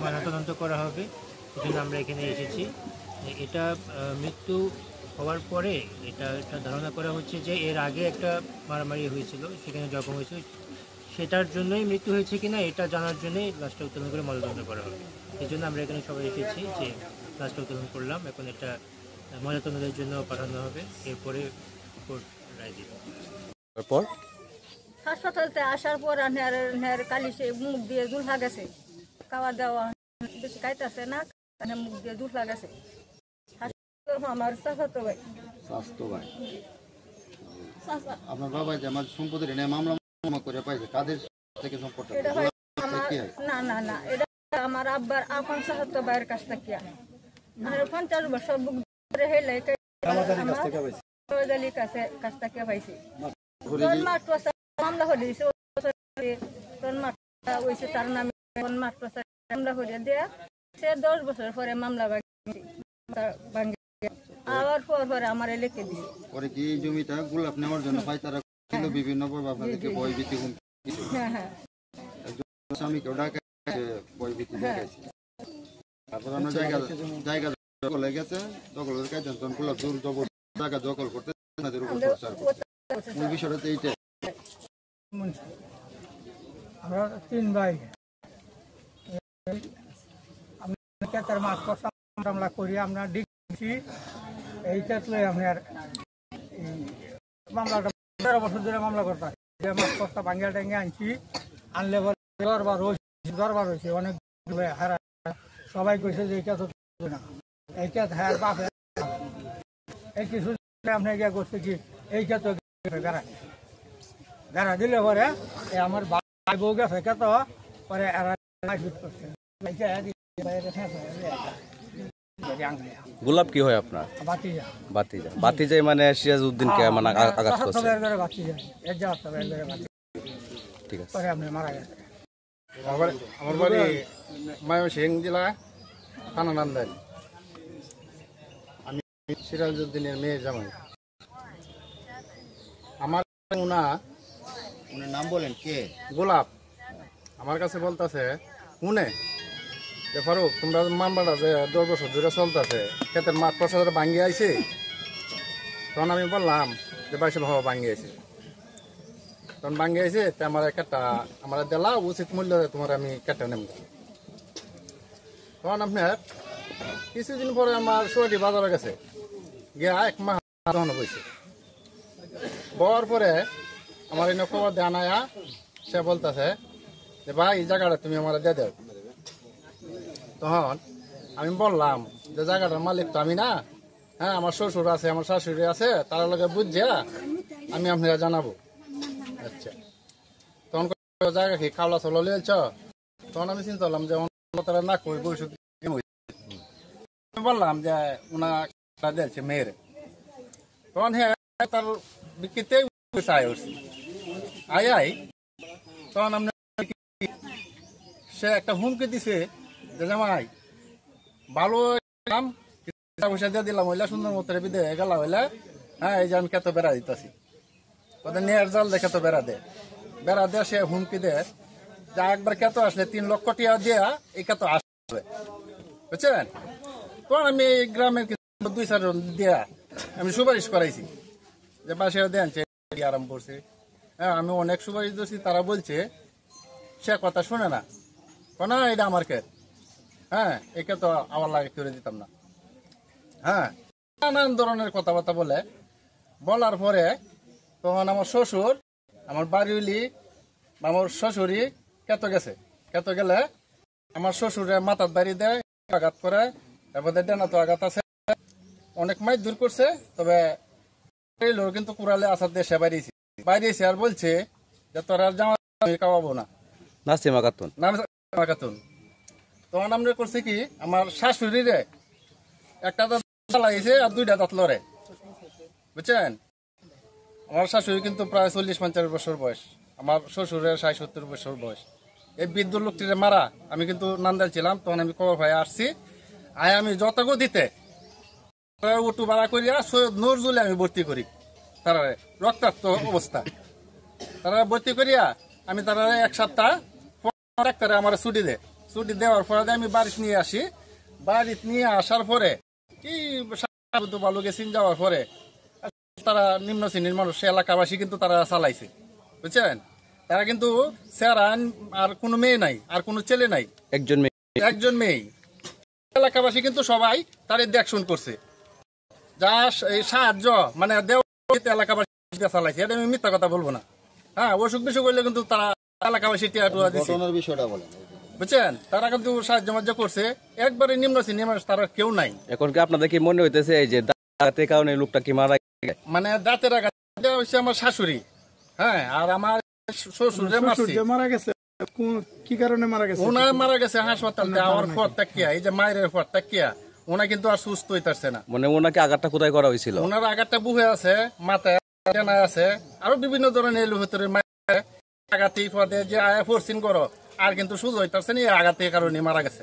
ময়নাতদন্ত করা হবে, সেজন্য আমরা এখানে এসেছি। এটা মৃত্যু হওয়ার পরে এটা ধারণা করা হচ্ছে যে এর আগে একটা মারামারি হয়েছিল, সেখানে জখম হয়েছিল, সেটার জন্যই মৃত্যু হয়েছে কিনা এটা জানার জন্যই লাশটা উত্তোলন করে ময়নাতদন্ত করা হবে। এই জন্য আমরা এখানে সবাই এসেছি যে লাশটা উত্তোলন করলাম, এখন এটা ময়নাতদন্তের জন্য পাঠানো হবে, এরপরে কোর্ট রায় দিবে। তারপর হাসপাতালতে আসার পর কালিশে মুখ দিয়ে জুলহা গেছে, খাওয়া দাওয়া বেশি খাইতেছে না, মুখ দিয়ে জুলহা গেছে। আমার স্বাস্থ্য ভাই আপনার বাবা যে আমার সম্পত্তির এনে মামলা করে পাইছে, কাদের থেকে সম্পর্ক? না না না, এটা আমার আব্বার আপন স্বাস্থ্য ভাইয়ের কাছ থেকে 50 বছর বুক ধরে হেলে কাছ থেকে পাইছি। মামলা করে দিয়েছে, তার নামে মামলা করে দেয়া, সে 10 বছর পরে মামলা ভাঙি আবার পরে আমার লিখে দিছে। পরে কি জমিটা গোলাপ নেওয়ার জন্য পাই তারা ছিল বিভিন্ন আপনাদেরকে ভয়ভীতি স্বামীকেও ডাকা ভয়ভীতি দেখাইছে। তারপর আমরা জায়গা দখল হয়ে গেছে, দখল হয়ে গেছে, তখন গোলাপ জোর জবর জায়গা দখল করতে তাদের উপর মূল বিষয়টা তো এইটা। আমরা 3 ভাই ক্ষেতের মাছ মামলা করি, আমরা ডিগ্রি এই ক্ষেত্রে আপনার মামলাটা 13 বছর ধরে মামলা করতাম। মাছ কষ্টা ভাঙ্গিয়া টাঙ্গিয়ে আনছি, আনলে দরবার হয়েছে অনেক হারা, সবাই কইছে যে এইটা তো না, এইটা হ্যাঁ বাপে এই কিছু আপনি গিয়া করছে কি এইটা তো গাড়া দিলে পরে আমার ভাই বউ গেছে তো পরে করছে। গোলাপ কি হয় আপনার? বাতিজা মানে সিরাজউদ্দিনকে মানে আঘাত করছে। ঠিক আছে, পরে আপনি মারা গেছে। আমার বাড়ি ময়মনসিংহ জেলা থানা নান্দাইল। আমি সিরাজউদ্দিনের মেয়ের জামাই। আমার উনার নাম বলেন কে? গোলাপ আমার কাছে বলতেছে উনে যে ফারুক তোমরা মামলাটা যে 10 বছর ধরে চলতেছে, ক্ষেতের মাঠ প্রসাদ ভাঙ্গি আইছে। তখন আমি বললাম যে বাইশাল হওয়া ভাঙ্গি আইছে, তখন ভাঙ্গি আইছে আমার একটা আমার দেলা উচিত মূল্য তোমার আমি কেটে নেব। তখন আপনার কিছুদিন পরে আমার সোয়াটি বাজারে গেছে, গিয়া 1 মাস বইছে। বওয়ার পরে আমার এই খবর দেয়া নায়া, সে বলতেছে যে ভাই এই জায়গাটা তুমি আমার দিয়ে দাও। তখন আমি বললাম যে জায়গাটার মালিক তো আমি না, হ্যাঁ আমার শ্বশুর আছে, আমার শাশুড়ি আছে, তার লগে বুঝছে আমি আপনারা জানাবো। আচ্ছা, তখন জায়গা কি কাওলা চলো লিয়েছ? তখন আমি চিন্তা করলাম যে তারা না কই বৈশু বললাম যে ওনা দিয়েছে মেয়ের। তখন হ্যাঁ তার বিক্রিতে আয় উঠছি আই তখন আমরা সে একটা হুমকি দিছে যে জামাই ভালো পয়সা দিয়ে দিলাম, হইলা সুন্দর মতো বিদে গেল হইলে, হ্যাঁ এই যে আমি কত বেড়া দিতেছি, ওদের নেয়ার জাল দেখে তো বেড়া দে সে হুমকি দে যে একবার কত আসলে 3 লক্ষ টাকা দিয়া এই কত আসবে, বুঝছেন? তখন আমি গ্রামের 2-4 জন দিয়া আমি সুপারিশ করাইছি যে বাসে দেন আরাম করছে। হ্যাঁ আমি অনেক সুপারিশ দিচ্ছি, তারা বলছে সে কথা শুনে না, না এটা আমার ক্ষেত, হ্যাঁ একে তো আমার লাগে করে দিতাম না। হ্যাঁ নানান ধরনের কথাবার্তা বলার পরে তখন আমার শ্বশুর আমার বাড়িওলি আমার শ্বশুরই কেত গেলে আমার শ্বশুরে মাথার বাড়ি দেয়, আঘাত করে, এবার ডেনা তো আঘাত আছে, অনেক মাইর দূর করছে। তবে কিন্তু কুড়ালে আসার দেশে বাইরেছি আর বলছে যে তোরা জামা খাওয়াবো না, নাসিমা খাতুন। তখন আমরা করছি কি আমার শাশুড়িরে একটা দাঁত লাগিয়েছে আর 2টা দাঁত লড়ে, বুঝছেন? আমার শাশুড়ি কিন্তু প্রায় 40-50 বছর বয়স, আমার শ্বশুরের 60-70 বছর বয়স। এই বিদ্যুৎ লোকটিরে মারা আমি কিন্তু নান্দাইল ছিলাম, তখন আমি খবর পাই আসছি। আমি যত গতিতে অটো ভাড়া করিয়া সৈয়দ নজরুলে আমি ভর্তি করি, তারা রক্তাক্ত অবস্থা। তারা ভর্তি করিয়া আমি তারা এক সপ্তাহ ডাক্তারে আমার ছুটি দেওয়ার পরে আমি বাড়িতে নিয়ে আসি। বাড়িতে নিয়ে আসার পরে কি ভালো গেছিন, যাওয়ার পরে তারা নিম্ন শ্রেণীর মানুষ, এলাকাবাসী কিন্তু তারা চালাইছে, বুঝছেন। তারা কিন্তু স্যারান আর কোনো মেয়ে নাই, আর কোনো ছেলে নাই, একজন মেয়ে। এলাকাবাসী কিন্তু সবাই তাদের দেখশন করছে, যা এই সাহায্য মানে এলাকাবাসী চালাইছে, এটা আমি মিথ্যা কথা বলবো না। হ্যাঁ, অসুখ বিসুখ করলে কিন্তু তারা এলাকাবাসী টিয়া দিচ্ছে, বিষয়টা বলেন, বুঝছেন। তারা কিন্তু সাহায্য করছে, একবারে নিম্ন শ্রেণীর মানুষ তারা কেউ নাই। এখন কি আপনাদের কি মনে হইতেছে এই যে দাঁতের কারণে লোকটা কি মারা গেছে? মানে দাঁতের আঘাত হচ্ছে আমার শাশুড়ি, হ্যাঁ, আর আমার শ্বশুর মারা গেছে। কি কারণে মারা গেছে? ওনার মারা গেছে হাসপাতাল যাওয়ার পর তাকিয়া, এই যে মায়ের পর তাকিয়া ওনা কিন্তু আর সুস্থ হইতাছে না। মানে ওনাকে আঘাতটা কোথায় করা হয়েছিল? ওনার আঘাতটা বুহে আছে, মাথায় আছে, আরো বিভিন্ন ধরনের এলো ভিতরে আঘাত যে আয়া ফোর্সিং করো, আর কিন্তু সুস্থ হইতাছে না, এই আঘাতের কারণে মারা গেছে।